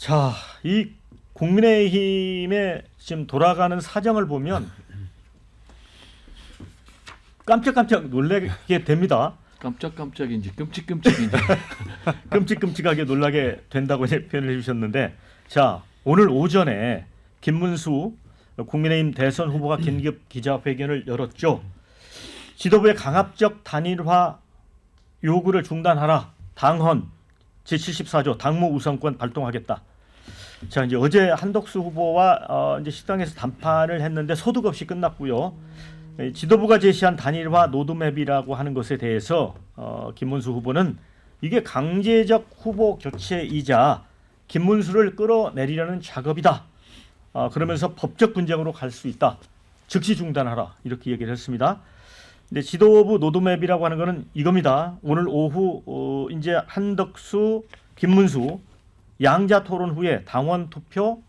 자, 이 국민의힘의 지금 돌아가는 사정을 보면 깜짝깜짝 놀라게 됩니다. 깜짝깜짝인지 끔찍끔찍인지 끔찍끔찍하게 놀라게 된다고 이제 표현을 해주셨는데, 자, 오늘 오전에 김문수 국민의힘 대선 후보가 긴급 기자회견을 열었죠. 지도부의 강압적 단일화 요구를 중단하라. 당헌 제74조 당무 우선권 발동하겠다. 자, 이제 어제 한덕수 후보와 이제 식당에서 담판을 했는데 소득 없이 끝났고요. 지도부가 제시한 단일화 로드맵이라고 하는 것에 대해서 김문수 후보는 이게 강제적 후보 교체이자 김문수를 끌어내리려는 작업이다. 그러면서 법적 분쟁으로 갈 수 있다. 즉시 중단하라. 이렇게 얘기를 했습니다. 근데 지도부 로드맵이라고 하는 거는 이겁니다. 오늘 오후 이제 한덕수, 김문수 양자 토론 후에 당원 투표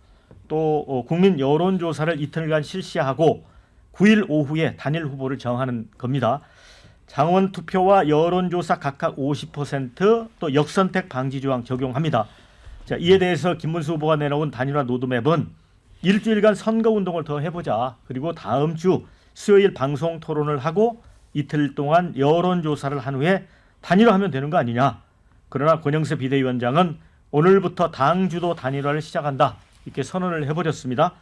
또 국민 여론조사를 이틀간 실시하고 9일 오후에 단일 후보를 정하는 겁니다. 당원 투표와 여론조사 각각 50%또 역선택 방지 조항 적용합니다. 자, 이에 대해서 김문수 후보가 내놓은 단일화 로드맵은 일주일간 선거운동을 더 해보자. 그리고 다음 주 수요일 방송 토론을 하고 이틀 동안 여론조사를 한 후에 단일화하면 되는 거 아니냐. 그러나 권영세 비대위원장은 오늘부터 당 주도 단일화를 시작한다. 이렇게 선언을 해버렸습니다.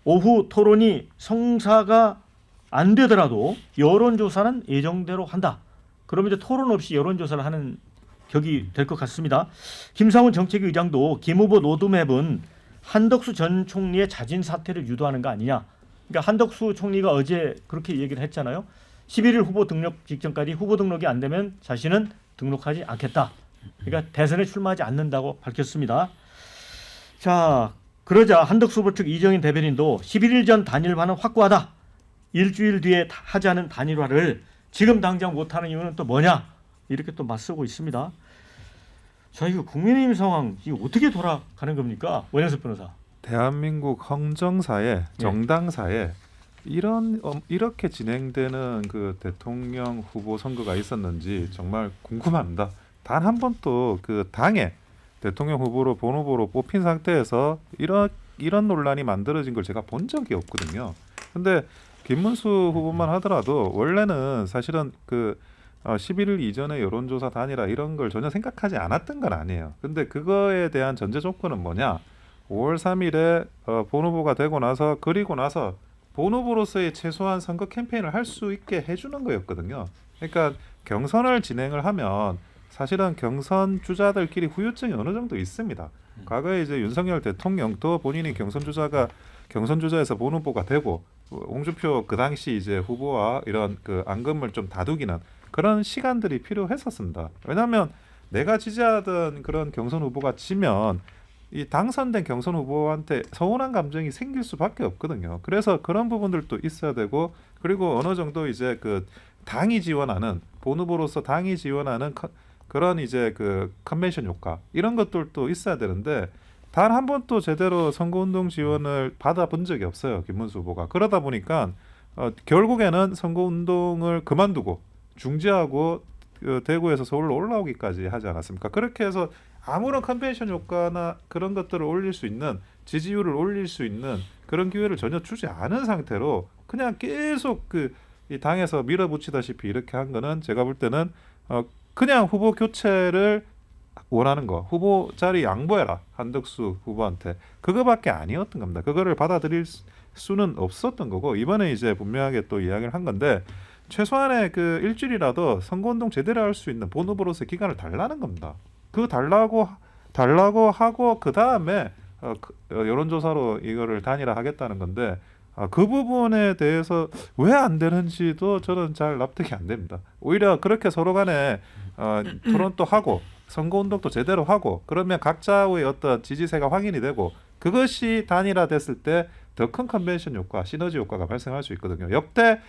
오후 토론이 성사가 안 되더라도 여론조사는 예정대로 한다. 그러면 이제 토론 없이 여론조사를 하는 격이 될 것 같습니다. 김상훈 정책위의장도 김 후보 로드맵은 한덕수 전 총리의 자진 사퇴를 유도하는 거 아니냐. 그러니까 한덕수 총리가 어제 그렇게 얘기를 했잖아요. 11일 후보 등록 직전까지 후보 등록이 안 되면 자신은 등록하지 않겠다. 그러니까 대선에 출마하지 않는다고 밝혔습니다. 자, 그러자 한덕수 후보 측 이정인 대변인도 11일 전 단일화는 확고하다. 일주일 뒤에 하자는 단일화를 지금 당장 못하는 이유는 또 뭐냐. 이렇게 또 맞서고 있습니다. 자, 이거 국민의힘 상황 이거 어떻게 돌아가는 겁니까? 원영석 변호사. 대한민국 헌정사에 정당사에 이렇게 진행되는 그 대통령 후보 선거가 있었는지 정말 궁금합니다. 단 한 번도 그 당에 대통령 후보로 본 후보로 뽑힌 상태에서 이런 논란이 만들어진 걸 제가 본 적이 없거든요. 근데 김문수 후보만 하더라도 원래는 사실은 그 11일 이전에 여론조사 단일화 이런 걸 전혀 생각하지 않았던 건 아니에요. 근데 그거에 대한 전제 조건은 뭐냐? 5월 3일에 본 후보가 되고 나서 그리고 나서 본 후보로서의 최소한 선거 캠페인을 할 수 있게 해주는 거였거든요. 그러니까 경선을 진행을 하면 사실은 경선 주자들끼리 후유증이 어느 정도 있습니다. 과거에 이제 윤석열 대통령도 본인이 경선 주자에서 본 후보가 되고 홍준표 그 당시 이제 후보와 이런 그 앙금을 좀 다투기는 그런 시간들이 필요했었습니다. 왜냐하면 내가 지지하던 그런 경선 후보가 지면 이 당선된 경선 후보한테 서운한 감정이 생길 수밖에 없거든요. 그래서 그런 부분들도 있어야 되고 그리고 어느 정도 이제 그 당이 지원하는 본 후보로서 당이 지원하는 그런 이제 그 컨벤션 효과 이런 것들도 있어야 되는데 단 한 번도 제대로 선거운동 지원을 받아본 적이 없어요. 김문수 후보가. 그러다 보니까 결국에는 선거운동을 그만두고 중지하고 대구에서 서울로 올라오기까지 하지 않았습니까? 그렇게 해서 아무런 컨벤션 효과나 그런 것들을 올릴 수 있는 지지율을 올릴 수 있는 그런 기회를 전혀 주지 않은 상태로 그냥 계속 이 당에서 밀어붙이다시피 이렇게 한 거는 제가 볼 때는 그냥 후보 교체를 원하는 거 후보 자리 양보해라 한덕수 후보한테 그거밖에 아니었던 겁니다. 그거를 받아들일 수는 없었던 거고 이번에 이제 분명하게 또 이야기를 한 건데 최소한의 그 일주일이라도 선거운동 제대로 할 수 있는 본 후보로서의 기간을 달라는 겁니다. 그 달라고 하고 그 다음에 여론조사로 이거를 단일화하겠다는 건데 그 부분에 대해서 왜 안 되는지도 저는 잘 납득이 안 됩니다. 오히려 그렇게 서로 간에 토론도 하고 선거운동도 제대로 하고 그러면 각자의 어떤 지지세가 확인이 되고 그것이 단일화됐을 때 더 큰 컨벤션 효과, 시너지 효과가 발생할 수 있거든요. 역대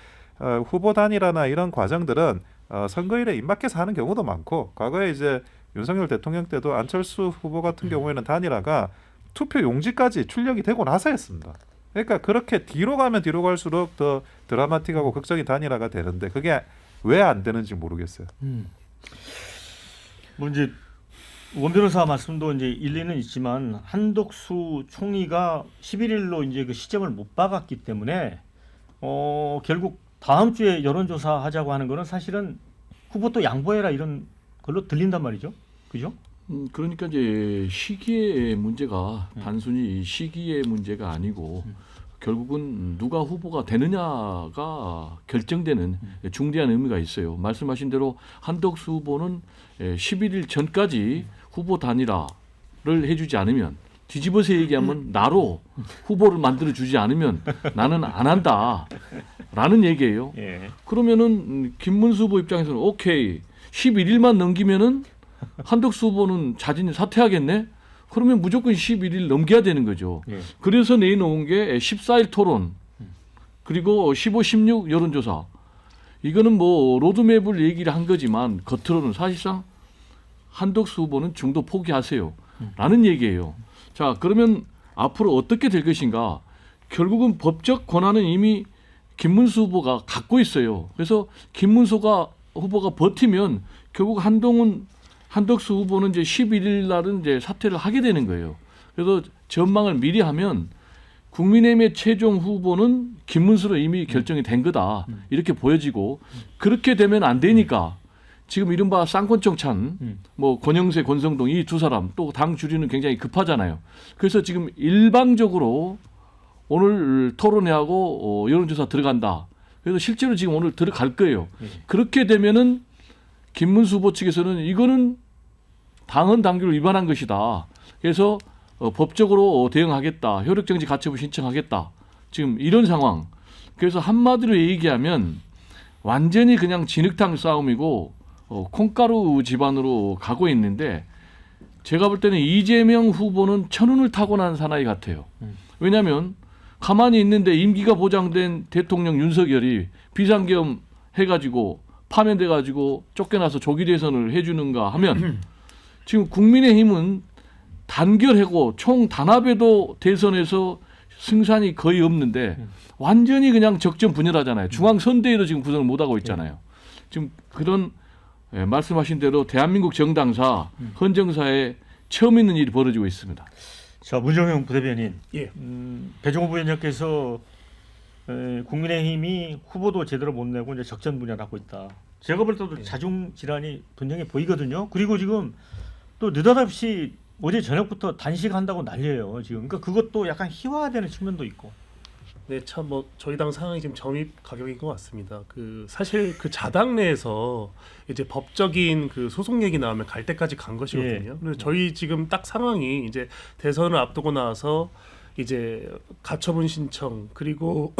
후보 단일화나 이런 과정들은 선거일에 임박해서 하는 경우도 많고 과거에 이제 윤석열 대통령 때도 안철수 후보 같은 경우에는 단일화가 투표 용지까지 출력이 되고 나서 했습니다. 그러니까 그렇게 뒤로 가면 뒤로 갈수록 더 드라마틱하고 극적인 단일화가 되는데 그게 왜 안 되는지 모르겠어요. 뭐 이제 원 변호사 말씀도 이제 일리는 있지만 한덕수 총리가 11일로 이제 그 시점을 못 박았기 때문에 결국 다음 주에 여론조사 하자고 하는 거는 사실은 후보 또 양보해라 이런 걸로 들린단 말이죠. 그죠? 그러니까 이제 시기의 문제가 단순히 시기의 문제가 아니고 결국은 누가 후보가 되느냐가 결정되는 중대한 의미가 있어요. 말씀하신 대로 한덕수 후보는 11일 전까지 후보 단일화를 해주지 않으면 뒤집어서 얘기하면 나로 후보를 만들어 주지 않으면 나는 안 한다라는 얘기예요. 예. 그러면은 김문수 후보 입장에서는 오케이 11일만 넘기면은 한덕수 후보는 자진이 사퇴하겠네. 그러면 무조건 11일 넘겨야 되는 거죠. 예. 그래서 내놓은 게 14일 토론 그리고 15, 16 여론조사. 이거는 뭐 로드맵을 얘기를 한 거지만 겉으로는 사실상 한덕수 후보는 중도 포기하세요 라는 얘기예요. 자, 그러면 앞으로 어떻게 될 것인가. 결국은 법적 권한은 이미 김문수 후보가 갖고 있어요. 그래서 김문수 후보가 버티면 결국 한덕수 후보는 이제 11일 날은 이제 사퇴를 하게 되는 거예요. 그래서 전망을 미리 하면 국민의힘의 최종 후보는 김문수로 이미 결정이 된 거다. 이렇게 보여지고 그렇게 되면 안 되니까 지금 이른바 쌍권청찬 뭐 권영세, 권성동 이 두 사람 또 당 주류는 굉장히 급하잖아요. 그래서 지금 일방적으로 오늘 토론회하고 여론조사 들어간다. 그래서 실제로 지금 오늘 들어갈 거예요. 그렇게 되면은 김문수 후보 측에서는 이거는 당헌 당규를 위반한 것이다. 그래서 법적으로 대응하겠다. 효력정지 가처분 신청하겠다. 지금 이런 상황. 그래서 한마디로 얘기하면 완전히 그냥 진흙탕 싸움이고 콩가루 집안으로 가고 있는데 제가 볼 때는 이재명 후보는 천운을 타고난 사나이 같아요. 왜냐하면 가만히 있는데 임기가 보장된 대통령 윤석열이 비상계엄 해가지고 파면돼가지고 쫓겨나서 조기 대선을 해주는가 하면 지금 국민의힘은 단결하고 총 단합에도 대선에서 승산이 거의 없는데 완전히 그냥 적전분열하잖아요. 중앙선대위도 지금 구성을 못하고 있잖아요. 지금 그런 말씀하신 대로 대한민국 정당사, 헌정사에 처음 있는 일이 벌어지고 있습니다. 자, 문정영 부대변인. 예. 배종호 부위원장께서 국민의힘이 후보도 제대로 못 내고 이제 적전분열하고 있다. 제가 볼 때도 자중 질환이 분명히 보이거든요. 그리고 지금 또 느닷없이 어제 저녁부터 단식한다고 난리예요. 지금 그러니까 그것도 약간 희화화되는 측면도 있고. 네, 참 뭐 저희 당 상황이 지금 점입 가격인 것 같습니다. 그 사실 그 자당 내에서 이제 법적인 그 소송 얘기 나오면 갈 때까지 간 것이거든요. 그래서 저희 지금 딱 상황이 이제 대선을 앞두고 나서 이제 가처분 신청 그리고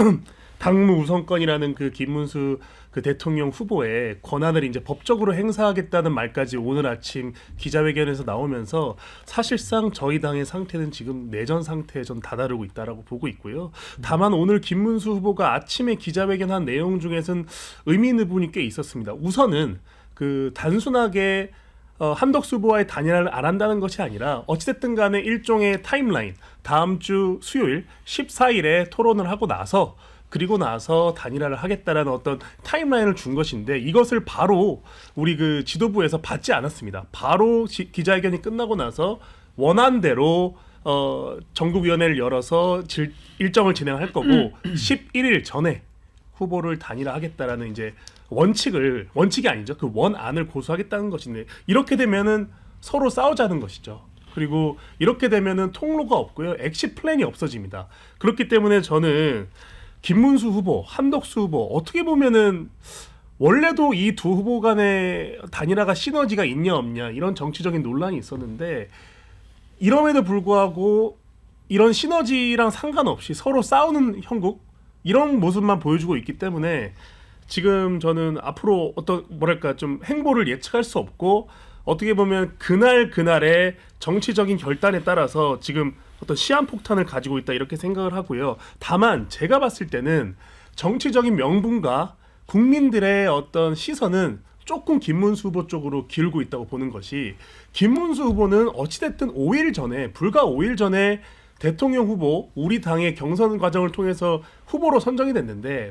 당무 우선권이라는 그 김문수 그 대통령 후보의 권한을 이제 법적으로 행사하겠다는 말까지 오늘 아침 기자회견에서 나오면서 사실상 저희 당의 상태는 지금 내전 상태에 좀 다다르고 있다라고 보고 있고요. 다만 오늘 김문수 후보가 아침에 기자회견한 내용 중에서는 의미 있는 부분이 꽤 있었습니다. 우선은 그 단순하게 한덕수 후보와의 단일화를 안 한다는 것이 아니라 어찌됐든 간에 일종의 타임라인 다음 주 수요일 14일에 토론을 하고 나서 그리고 나서 단일화를 하겠다라는 어떤 타임라인을 준 것인데 이것을 바로 우리 그 지도부에서 받지 않았습니다. 바로 기자회견이 끝나고 나서 원안대로 전국위원회를 열어서 일정을 진행할 거고 11일 전에 후보를 단일화하겠다라는 이제 원칙이 아니죠. 그 원안을 고수하겠다는 것인데 이렇게 되면은 서로 싸우자는 것이죠. 그리고 이렇게 되면은 통로가 없고요. 엑시 플랜이 없어집니다. 그렇기 때문에 저는 김문수 후보, 한덕수 후보 어떻게 보면은 원래도 이 두 후보 간의 단일화가 시너지가 있냐 없냐 이런 정치적인 논란이 있었는데 이럼에도 불구하고 이런 시너지랑 상관없이 서로 싸우는 형국 이런 모습만 보여주고 있기 때문에 지금 저는 앞으로 어떤 뭐랄까 좀 행보를 예측할 수 없고 어떻게 보면 그날의 정치적인 결단에 따라서 지금 어떤 시한폭탄을 가지고 있다 이렇게 생각을 하고요. 다만 제가 봤을 때는 정치적인 명분과 국민들의 어떤 시선은 조금 김문수 후보 쪽으로 기울고 있다고 보는 것이 김문수 후보는 어찌됐든 불과 5일 전에 대통령 후보 우리 당의 경선 과정을 통해서 후보로 선정이 됐는데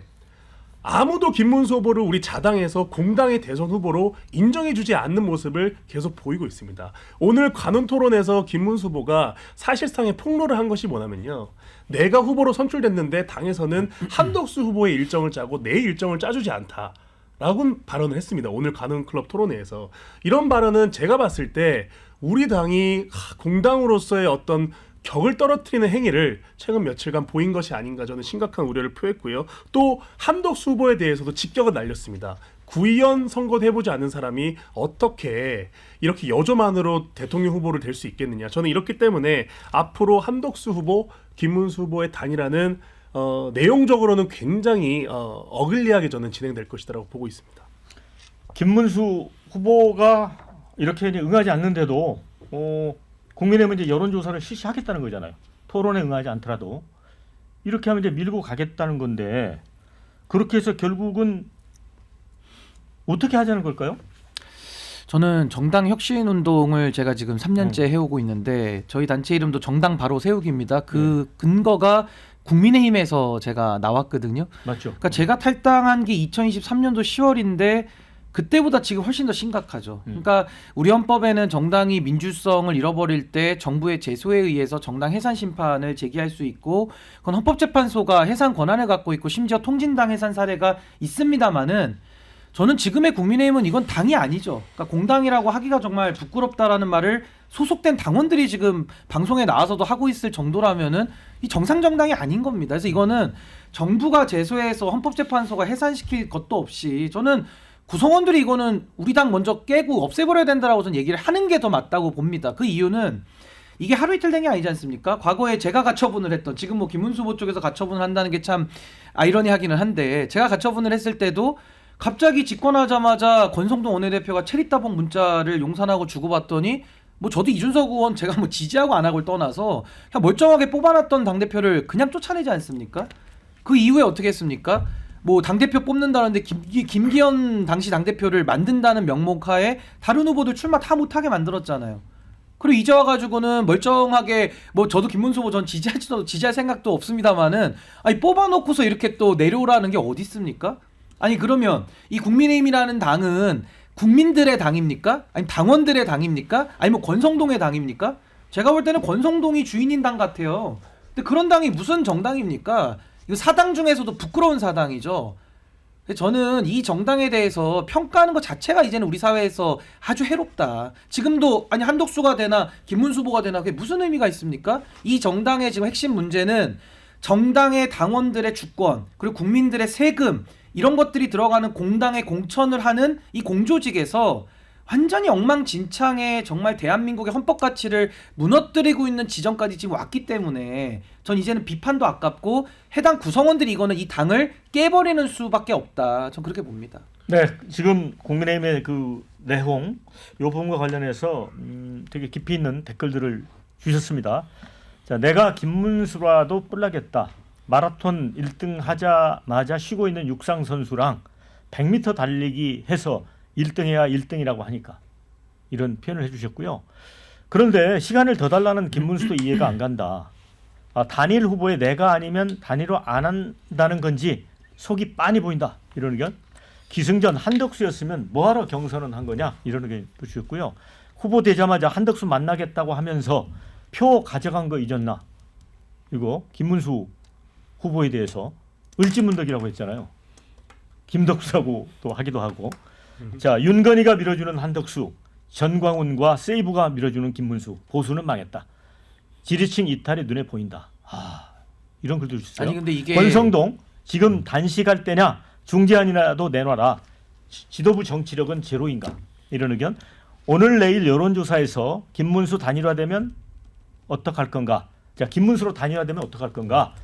아무도 김문수 후보를 우리 자당에서 공당의 대선 후보로 인정해주지 않는 모습을 계속 보이고 있습니다. 오늘 관훈 토론에서 김문수 후보가 사실상의 폭로를 한 것이 뭐냐면요. 내가 후보로 선출됐는데 당에서는 한덕수 후보의 일정을 짜고 내 일정을 짜주지 않다. 라고 발언을 했습니다. 오늘 관훈 클럽 토론회에서. 이런 발언은 제가 봤을 때 우리 당이 공당으로서의 어떤 격을 떨어뜨리는 행위를 최근 며칠간 보인 것이 아닌가 저는 심각한 우려를 표했고요. 또 한덕수 후보에 대해서도 직격을 날렸습니다. 구의원 선거도 해보지 않은 사람이 어떻게 이렇게 여조만으로 대통령 후보를 될 수 있겠느냐. 저는 이렇기 때문에 앞으로 한덕수 후보, 김문수 후보의 단일화는 내용적으로는 굉장히 어글리하게 저는 진행될 것이라고 보고 있습니다. 김문수 후보가 이렇게 이제 응하지 않는데도 국민의힘은 이제 여론조사를 실시하겠다는 거잖아요. 토론에 응하지 않더라도 이렇게 하면 이제 밀고 가겠다는 건데 그렇게 해서 결국은 어떻게 하자는 걸까요? 저는 정당 혁신 운동을 제가 지금 3년째 해오고 있는데 저희 단체 이름도 정당 바로 세우기입니다. 그 근거가 국민의힘에서 제가 나왔거든요. 맞죠. 그러니까 제가 탈당한 게 2023년도 10월인데 그때보다 지금 훨씬 더 심각하죠. 그러니까 우리 헌법에는 정당이 민주성을 잃어버릴 때 정부의 제소에 의해서 정당 해산 심판을 제기할 수 있고 그건 헌법재판소가 해산 권한을 갖고 있고 심지어 통진당 해산 사례가 있습니다마는 저는 지금의 국민의힘은 이건 당이 아니죠. 그러니까 공당이라고 하기가 정말 부끄럽다라는 말을 소속된 당원들이 지금 방송에 나와서도 하고 있을 정도라면은 이 정상 정당이 아닌 겁니다. 그래서 이거는 정부가 제소해서 헌법재판소가 해산시킬 것도 없이 저는 구성원들이 이거는 우리 당 먼저 깨고 없애버려야 된다라고 저는 얘기를 하는 게 더 맞다고 봅니다. 그 이유는 이게 하루 이틀 된 게 아니지 않습니까? 과거에 제가 가처분을 했던 지금 뭐 김문수 후보 쪽에서 가처분을 한다는 게 참 아이러니하기는 한데 제가 가처분을 했을 때도 갑자기 집권하자마자 권성동 원내대표가 체리따봉 문자를 용산하고 주고받더니 뭐 저도 이준석 의원 제가 뭐 지지하고 안 하고를 떠나서 그냥 멀쩡하게 뽑아놨던 당대표를 그냥 쫓아내지 않습니까? 그 이후에 어떻게 했습니까? 뭐 당대표 뽑는다는데 김기현 당시 당대표를 만든다는 명목하에 다른 후보들 출마 다 못하게 만들었잖아요. 그리고 이제 와가지고는 멀쩡하게 뭐 저도 김문수 후보 전 지지할 생각도 없습니다만은 아니 뽑아놓고서 이렇게 또 내려오라는 게 어디 있습니까? 아니 그러면 이 국민의힘이라는 당은 국민들의 당입니까? 아니 당원들의 당입니까? 아니면 권성동의 당입니까? 제가 볼 때는 권성동이 주인인 당 같아요. 근데 그런 당이 무슨 정당입니까? 이거 사당 중에서도 부끄러운 사당이죠. 저는 이 정당에 대해서 평가하는 것 자체가 이제는 우리 사회에서 아주 해롭다. 지금도 아니 한덕수가 되나 김문수 후보가 되나 그게 무슨 의미가 있습니까? 이 정당의 지금 핵심 문제는 정당의 당원들의 주권 그리고 국민들의 세금 이런 것들이 들어가는 공당의 공천을 하는 이 공조직에서 완전히 엉망진창의 정말 대한민국의 헌법 가치를 무너뜨리고 있는 지점까지 지금 왔기 때문에 전 이제는 비판도 아깝고 해당 구성원들이 이거는 이 당을 깨버리는 수밖에 없다. 전 그렇게 봅니다. 네, 지금 국민의힘의 그 내홍 이 부분과 관련해서 되게 깊이 있는 댓글들을 주셨습니다. 자, 내가 김문수라도 뿔나겠다. 마라톤 1등 하자마자 쉬고 있는 육상 선수랑 100m 달리기 해서 1등해야 1등이라고 하니까 이런 표현을 해주셨고요. 그런데 시간을 더 달라는 김문수도 이해가 안 간다. 단일 후보에 내가 아니면 단일화 안 한다는 건지 속이 빤히 보인다. 이런 의견. 기승전 한덕수였으면 뭐하러 경선은 한 거냐. 이런 의견 주셨고요. 후보 되자마자 한덕수 만나겠다고 하면서 표 가져간 거 잊었나. 이거 김문수 후보에 대해서 을지문덕이라고 했잖아요. 김덕수라고 또 하기도 하고. 자, 윤건희가 밀어주는 한덕수, 전광훈과 세이브가 밀어주는 김문수. 보수는 망했다. 지지층 이탈이 눈에 보인다. 이런 글도 주셨어요. 아니 근데 이게 권성동 지금 단식할 때냐 중재안이라도 내놔라. 지도부 정치력은 제로인가. 이런 의견. 오늘 내일 여론조사에서 김문수 단일화되면 어떡할 건가. 자, 김문수로 단일화되면 어떡할 건가.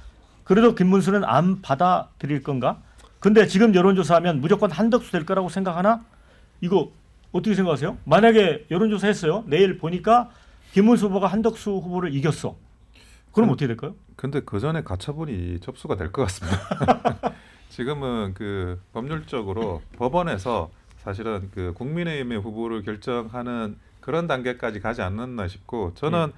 그래도 김문수는 안 받아들일 건가. 근데 지금 여론조사하면 무조건 한덕수 될 거라고 생각하나? 이거 어떻게 생각하세요? 만약에 여론조사 했어요. 내일 보니까 김문수 후보가 한덕수 후보를 이겼어. 그럼 어떻게 될까요? 근데 그 전에 가처분이 접수가 될 것 같습니다. 지금은 그 법률적으로 법원에서 사실은 그 국민의힘의 후보를 결정하는 그런 단계까지 가지 않았나 싶고 저는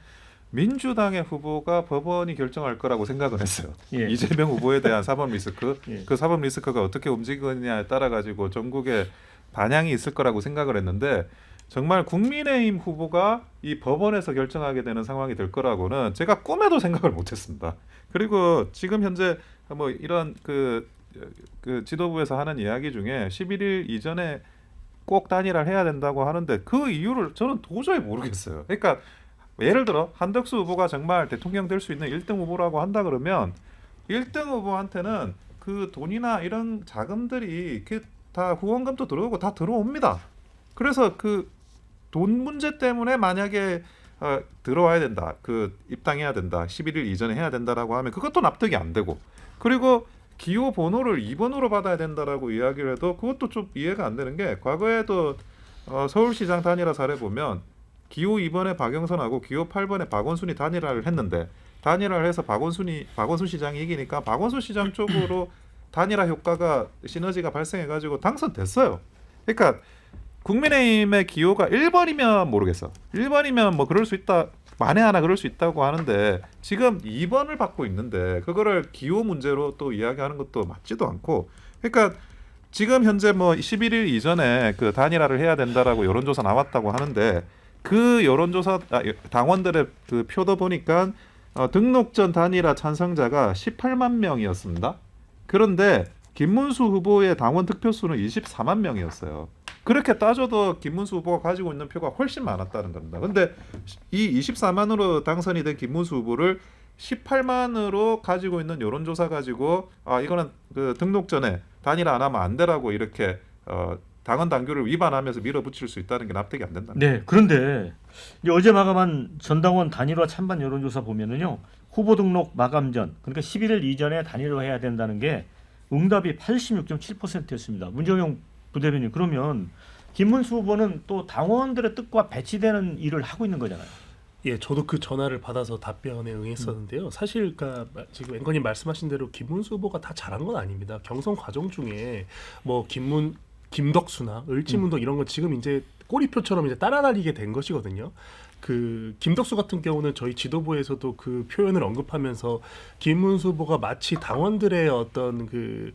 민주당의 후보가 법원이 결정할 거라고 생각을 했어요. 예. 이재명 후보에 대한 사법 리스크, 예. 그 사법 리스크가 어떻게 움직이느냐에 따라 가지고 전국에 반향이 있을 거라고 생각을 했는데 정말 국민의힘 후보가 이 법원에서 결정하게 되는 상황이 될 거라고는 제가 꿈에도 생각을 못했습니다. 그리고 지금 현재 뭐 이런 그 지도부에서 하는 이야기 중에 11일 이전에 꼭 단일화를 해야 된다고 하는데 그 이유를 저는 도저히 모르겠어요. 그러니까 예를 들어 한덕수 후보가 정말 대통령 될 수 있는 1등 후보라고 한다 그러면 1등 후보한테는 그 돈이나 이런 자금들이 다 후원금도 들어오고 다 들어옵니다. 그래서 그 돈 문제 때문에 만약에 들어와야 된다, 그 입당해야 된다, 11일 이전에 해야 된다라고 하면 그것도 납득이 안 되고, 그리고 기호 번호를 2번으로 받아야 된다라고 이야기를 해도 그것도 좀 이해가 안 되는 게 과거에도 서울시장 단일화 사례 보면 기호 2번에 박영선하고 기호 8번에 박원순이 단일화를 했는데 단일화를 해서 박원순 시장이 이기니까 박원순 시장 쪽으로 단일화 효과가 시너지가 발생해가지고 당선됐어요. 그러니까 국민의힘의 기호가 1번이면 모르겠어. 1번이면 뭐 그럴 수 있다. 만에 하나 그럴 수 있다고 하는데 지금 2번을 받고 있는데 그거를 기호 문제로 또 이야기하는 것도 맞지도 않고, 그러니까 지금 현재 뭐 11일 이전에 그 단일화를 해야 된다라고 여론조사 나왔다고 하는데 그 여론조사 당원들의 그 표도 보니까 등록 전 단일화 찬성자가 18만 명이었습니다. 그런데 김문수 후보의 당원 득표수는 24만 명이었어요. 그렇게 따져도 김문수 후보가 가지고 있는 표가 훨씬 많았다는 겁니다. 근데 이 24만으로 당선이 된 김문수 후보를 18만으로 가지고 있는 여론조사 가지고 이거는 그 등록 전에 단일화 안 하면 안 되라고 이렇게 당헌 당규를 위반하면서 밀어붙일 수 있다는 게 납득이 안 된다. 네, 그런데 이제 어제 마감한 전당원 단일화 찬반 여론조사 보면은요, 후보 등록 마감 전, 그러니까 11일 이전에 단일화해야 된다는 게 응답이 86.7%였습니다. 문정용 부대변인, 그러면 김문수 후보는 또 당원들의 뜻과 배치되는 일을 하고 있는 거잖아요. 예, 저도 그 전화를 받아서 답변에 응했었는데요. 사실 그러니까 지금 앵커님 말씀하신 대로 김문수 후보가 다 잘한 건 아닙니다. 경선 과정 중에 뭐 김덕수나 을지문덕 이런 거 지금 이제 꼬리표처럼 이제 따라다니게 된 것이거든요. 그 김덕수 같은 경우는 저희 지도부에서도 그 표현을 언급하면서 김문수 후보가 마치 당원들의 어떤 그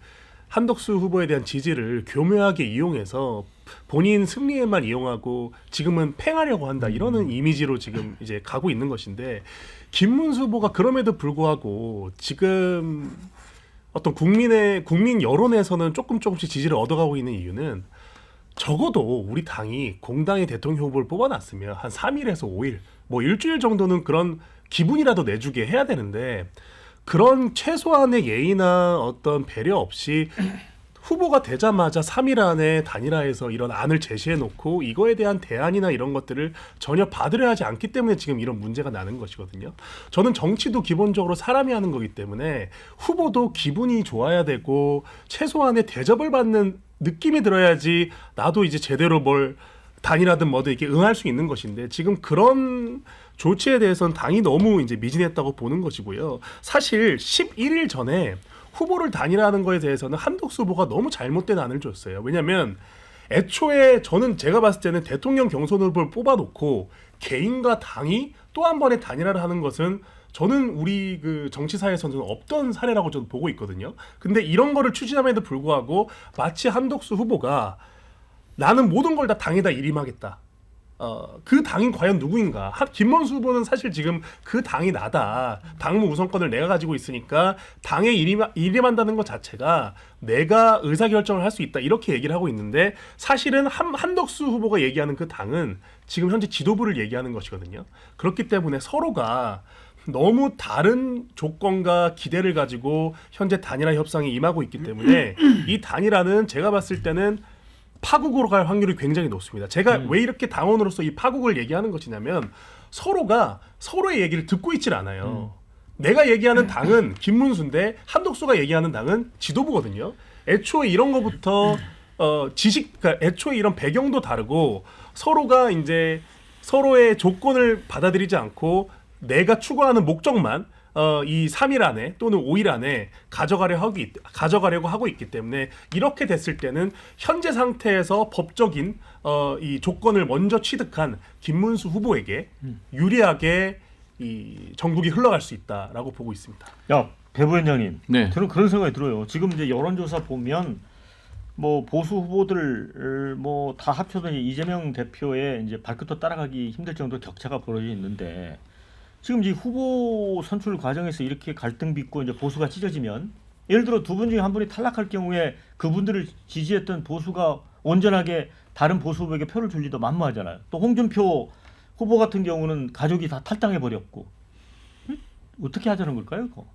한덕수 후보에 대한 지지를 교묘하게 이용해서 본인 승리에만 이용하고 지금은 팽하려고 한다, 이러는 이미지로 지금 이제 가고 있는 것인데, 김문수 후보가 그럼에도 불구하고 지금 어떤 국민 여론에서는 조금씩 지지를 얻어가고 있는 이유는 적어도 우리 당이 공당의 대통령 후보를 뽑아놨으면 한 3일에서 5일, 뭐 일주일 정도는 그런 기분이라도 내주게 해야 되는데, 그런 최소한의 예의나 어떤 배려 없이 후보가 되자마자 3일 안에 단일화해서 이런 안을 제시해놓고 이거에 대한 대안이나 이런 것들을 전혀 받으려 하지 않기 때문에 지금 이런 문제가 나는 것이거든요. 저는 정치도 기본적으로 사람이 하는 거기 때문에 후보도 기분이 좋아야 되고 최소한의 대접을 받는 느낌이 들어야지 나도 이제 제대로 뭘 단일화든 뭐든 이렇게 응할 수 있는 것인데, 지금 그런 조치에 대해서는 당이 너무 이제 미진했다고 보는 것이고요. 사실 11일 전에 후보를 단일화하는 거에 대해서는 한덕수 후보가 너무 잘못된 안을 줬어요. 왜냐하면 애초에 제가 봤을 때는 대통령 경선 후보를 뽑아놓고 개인과 당이 또 한 번의 단일화를 하는 것은 저는 우리 그 정치사에서는 없던 사례라고 저도 보고 있거든요. 근데 이런 거를 추진함에도 불구하고 마치 한덕수 후보가 나는 모든 걸 다 당에다 일임하겠다, 그 당이 과연 누구인가? 김문수 후보는 사실 지금 그 당이 나다, 당무 우선권을 내가 가지고 있으니까 당에 일임한다는 것 자체가 내가 의사결정을 할 수 있다, 이렇게 얘기를 하고 있는데, 사실은 한덕수 후보가 얘기하는 그 당은 지금 현재 지도부를 얘기하는 것이거든요. 그렇기 때문에 서로가 너무 다른 조건과 기대를 가지고 현재 단일화 협상에 임하고 있기 때문에 이 단일화는 제가 봤을 때는 파국으로 갈 확률이 굉장히 높습니다. 제가 왜 이렇게 당원으로서 이 파국을 얘기하는 것이냐면 서로가 서로의 얘기를 듣고 있질 않아요. 내가 얘기하는 당은 김문수인데 한덕수가 얘기하는 당은 지도부거든요. 애초에 이런 거부터 그러니까 애초에 이런 배경도 다르고 서로가 이제 서로의 조건을 받아들이지 않고 내가 추구하는 목적만 이 3일 안에 또는 5일 안에 가져가려고 하고 있기 때문에, 이렇게 됐을 때는 현재 상태에서 법적인 이 조건을 먼저 취득한 김문수 후보에게 유리하게 이 전국이 흘러갈 수 있다라고 보고 있습니다. 야, 배 부위원장님. 네. 저는 그런 생각이 들어요. 지금 이제 여론조사 보면 뭐 보수 후보들 뭐 다 합쳐서 이재명 대표의 이제 발끝도 따라가기 힘들 정도로 격차가 벌어져 있는데 지금 이 후보 선출 과정에서 이렇게 갈등 빚고 이제 보수가 찢어지면 예를 들어 두 분 중에 한 분이 탈락할 경우에 그분들을 지지했던 보수가 온전하게 다른 보수 후보에게 표를 줄 리도 만무하잖아요. 또 홍준표 후보 같은 경우는 가족이 다 탈당해 버렸고 어떻게 하자는 걸까요? 그거?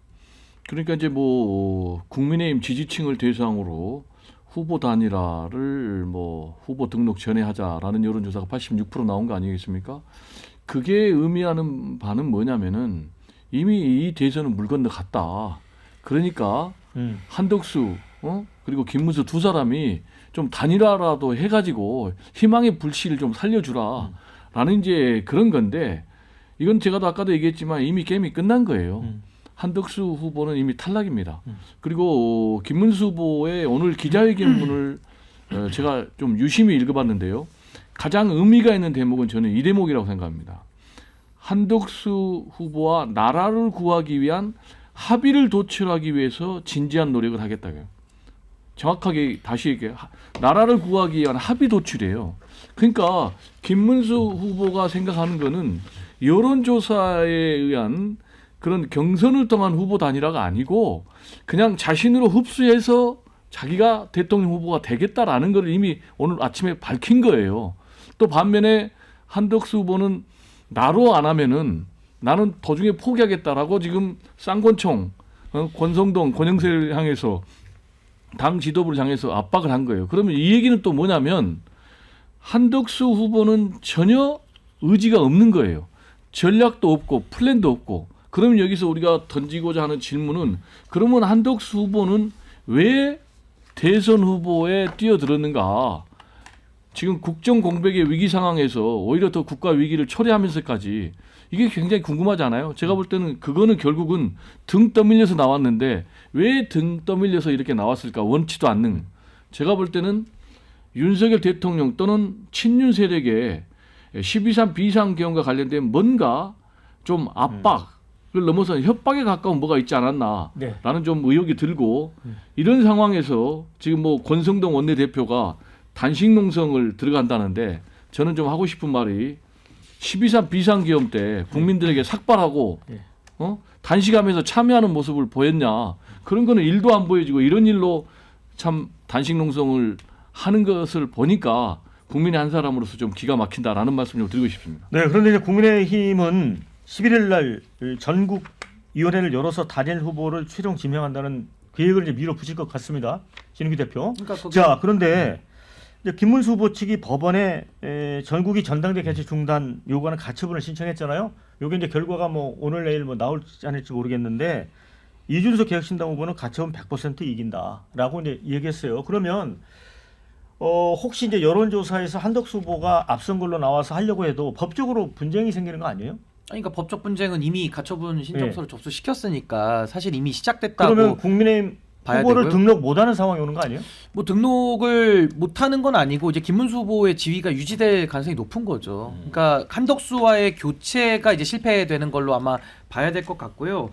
그러니까 이제 뭐 국민의힘 지지층을 대상으로 후보 단일화를 뭐 후보 등록 전에 하자라는 여론조사가 86% 나온 거 아니겠습니까? 그게 의미하는 바는 뭐냐면은 이미 이 대선은 물 건너 갔다. 그러니까 한덕수 그리고 김문수 두 사람이 좀 단일화라도 해가지고 희망의 불씨를 좀 살려주라라는 이제 그런 건데 이건 제가 아까도 얘기했지만 이미 게임이 끝난 거예요. 한덕수 후보는 이미 탈락입니다. 그리고 김문수 후보의 오늘 기자회견문을 제가 좀 유심히 읽어봤는데요. 가장 의미가 있는 대목은 저는 이 대목이라고 생각합니다. 한덕수 후보와 나라를 구하기 위한 합의를 도출하기 위해서 진지한 노력을 하겠다고요. 정확하게 다시 얘기해. 나라를 구하기 위한 합의 도출이에요. 그러니까 김문수 후보가 생각하는 거는 여론조사에 의한 그런 경선을 통한 후보 단일화가 아니고 그냥 자신으로 흡수해서 자기가 대통령 후보가 되겠다라는 걸 이미 오늘 아침에 밝힌 거예요. 또 반면에 한덕수 후보는 나로 안 하면은 나는 도중에 포기하겠다라고 지금 쌍권총 권성동 권영세를 향해서 당 지도부를 향해서 압박을 한 거예요. 그러면 이 얘기는 또 뭐냐면 한덕수 후보는 전혀 의지가 없는 거예요. 전략도 없고 플랜도 없고. 그러면 여기서 우리가 던지고자 하는 질문은 그러면 한덕수 후보는 왜 대선 후보에 뛰어들었는가? 지금 국정 공백의 위기 상황에서 오히려 더 국가 위기를 초래하면서까지 이게 굉장히 궁금하지 않아요? 제가 볼 때는 그거는 결국은 등 떠밀려서 나왔는데 왜 등 떠밀려서 이렇게 나왔을까? 원치도 않는. 제가 볼 때는 윤석열 대통령 또는 친윤 세력의 12.3 비상계엄과 관련된 뭔가 좀 압박을 넘어서 협박에 가까운 뭐가 있지 않았나라는 네. 좀 의혹이 들고 이런 상황에서 지금 뭐 권성동 원내대표가 단식 농성을 들어간다는데 저는 좀 하고 싶은 말이 12.3 비상계엄 때 국민들에게 삭발하고 단식하면서 참여하는 모습을 보였냐. 그런 거는 일도 안 보여지고 이런 일로 참 단식 농성을 하는 것을 보니까 국민의 한 사람으로서 좀 기가 막힌다라는 말씀 좀 드리고 싶습니다. 네, 그런데 이제 국민의힘은 11일 날 전국 위원회를 열어서 단일 후보를 최종 지명한다는 계획을 이제 밀어붙일 것 같습니다. 신은규 대표. 그러니까 자, 그런데 이제 김문수 후보 측이 법원에 전국이 전당대 개최 중단 요구하는 가처분을 신청했잖아요. 요게 이제 결과가 뭐 오늘 내일 뭐 나올지 않을지 모르겠는데 이준석 개혁신당 후보는 가처분 100% 이긴다라고 이제 얘기했어요. 그러면 혹시 이제 여론조사에서 한덕수 후보가 앞선 걸로 나와서 하려고 해도 법적으로 분쟁이 생기는 거 아니에요? 그러니까 법적 분쟁은 이미 가처분 신청서를 접수시켰으니까 사실 이미 시작됐다고. 그러면 국민의힘 후보를 되고요. 등록 못하는 상황이 오는 거 아니에요? 뭐 등록을 못하는 건 아니고 이제 김문수 후보의 지위가 유지될 가능성이 높은 거죠. 그러니까 한덕수와의 교체가 이제 실패되는 걸로 아마 봐야 될 것 같고요.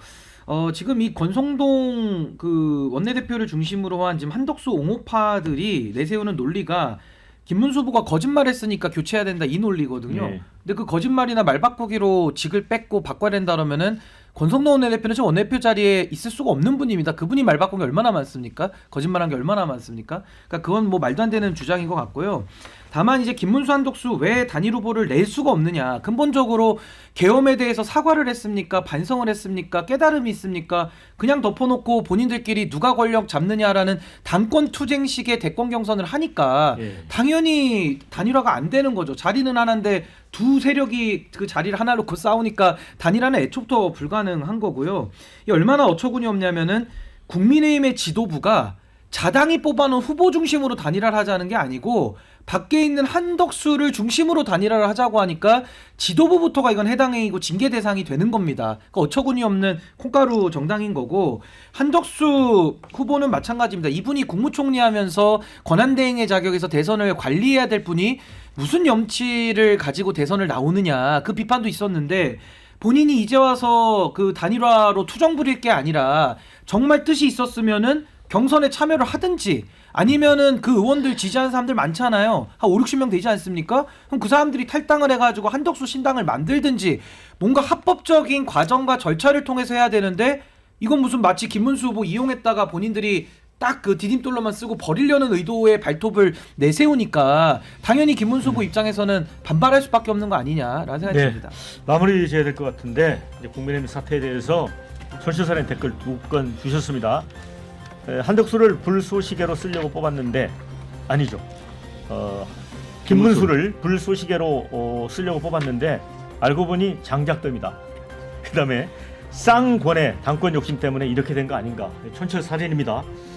지금 이 권성동 그 원내대표를 중심으로 한 지금 한덕수 옹호파들이 내세우는 논리가 김문수 후보가 거짓말했으니까 교체해야 된다 이 논리거든요. 네. 근데 그 거짓말이나 말바꾸기로 직을 뺏고 바꿔야 된다 그러면은 권성동 원내대표는 지금 원내대표 자리에 있을 수가 없는 분입니다. 그분이 말 바꾼 게 얼마나 많습니까? 거짓말한 게 얼마나 많습니까? 그러니까 그건 뭐 말도 안 되는 주장인 것 같고요. 다만 이제 김문수 한덕수 왜 단일 후보를 낼 수가 없느냐. 근본적으로 계엄에 대해서 사과를 했습니까? 반성을 했습니까? 깨달음이 있습니까? 그냥 덮어놓고 본인들끼리 누가 권력 잡느냐라는 당권 투쟁식의 대권 경선을 하니까 당연히 단일화가 안 되는 거죠. 자리는 하나인데 두 세력이 그 자리를 하나 놓고 싸우니까 단일화는 애초부터 불가능한 거고요. 이 얼마나 어처구니 없냐면은 국민의힘의 지도부가 자당이 뽑아놓은 후보 중심으로 단일화를 하자는 게 아니고 밖에 있는 한덕수를 중심으로 단일화를 하자고 하니까 지도부부터가 이건 해당행위고 징계 대상이 되는 겁니다. 그러니까 어처구니 없는 콩가루 정당인 거고 한덕수 후보는 마찬가지입니다. 이분이 국무총리 하면서 권한대행의 자격에서 대선을 관리해야 될 분이 무슨 염치를 가지고 대선을 나오느냐 그 비판도 있었는데 본인이 이제 와서 그 단일화로 투정 부릴 게 아니라 정말 뜻이 있었으면은 경선에 참여를 하든지 아니면은 그 의원들 지지하는 사람들 많잖아요. 한 5, 60명 되지 않습니까? 그럼 그 사람들이 탈당을 해가지고 한덕수 신당을 만들든지 뭔가 합법적인 과정과 절차를 통해서 해야 되는데 이건 무슨 마치 김문수 후보 이용했다가 본인들이 딱 그 디딤돌로만 쓰고 버리려는 의도의 발톱을 내세우니까 당연히 김문수 후보 입장에서는 반발할 수밖에 없는 거 아니냐라는 생각이 네. 듭니다. 마무리 지어야 될 것 같은데 이제 국민의힘 사태에 대해서 손실사는 댓글 2건 주셨습니다. 한덕수를 불쏘시개로 쓰려고 뽑았는데 아니죠. 김문수를 불쏘시개로 쓰려고 뽑았는데 알고 보니 장작더입니다. 그다음에 쌍권의 당권 욕심 때문에 이렇게 된 거 아닌가. 촌철살인입니다.